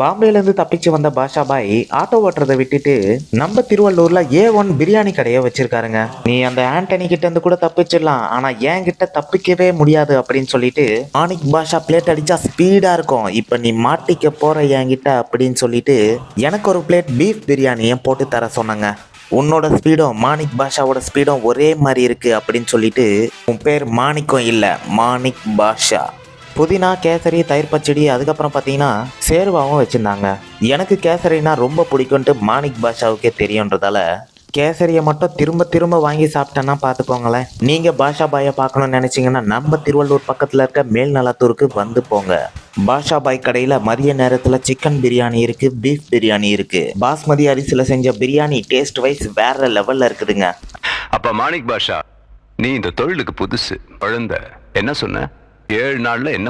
பாம்பேல இருந்து தப்பிச்சு வந்த பாஷா பாய் ஆட்டோ ஓட்டுறதை விட்டுட்டு நம்ம திருவள்ளூர்ல A1 பிரியாணி கடையை வச்சிருக்காருங்க. நீ அந்த ஆண்டனி கிட்ட இருந்து கூட தப்பிச்சிடலாம், ஆனா என் கிட்ட தப்பிக்கவே முடியாது அப்படின்னு சொல்லிட்டு மாணிக் பாஷா பிளேட் அடிச்சா ஸ்பீடா இருக்கும். இப்ப நீ மாட்டிக்க போற என்கிட்ட அப்படின்னு சொல்லிட்டு எனக்கு ஒரு பிளேட் பீஃப் பிரியாணியை போட்டு தர சொன்னாங்க. உன்னோட ஸ்பீடும் மாணிக் பாஷாவோட ஸ்பீடும் ஒரே மாதிரி இருக்கு அப்படின்னு சொல்லிட்டு உன் பேர் மாணிக்கம் இல்ல, மாணிக் பாஷா. புதினா, கேசரி, தயிர் பச்சடி, அதுக்கப்புறம் பார்த்தீங்கன்னா சேர்வாவும் வச்சுருந்தாங்க. எனக்கு கேசரினா ரொம்ப பிடிக்கும்ன்ட்டு மாணிக் பாஷாவுக்கே தெரியுன்றதால கேசரியை மட்டும் திரும்ப திரும்ப வாங்கி சாப்பிட்டேன்னா பார்த்துக்கோங்களேன். நீங்கள் பாஷா பாயை பார்க்கணும்னு நினச்சிங்கன்னா நம்ம திருவள்ளூர் பக்கத்தில் இருக்க மேல்நலாத்தூருக்கு வந்து போங்க. பாஷா பாய் கடையில் மதிய நேரத்தில் சிக்கன் பிரியாணி இருக்குது, பீஃப் பிரியாணி இருக்குது. பாஸ்மதி அரிசியில் செஞ்ச பிரியாணி டேஸ்ட் வைஸ் வேற லெவலில் இருக்குதுங்க. அப்ப மாணிக் பாஷா, நீ இந்த தொழிலுக்கு புதுசு குழந்தை, என்ன சொன்ன? 7 நாள்ல என்ன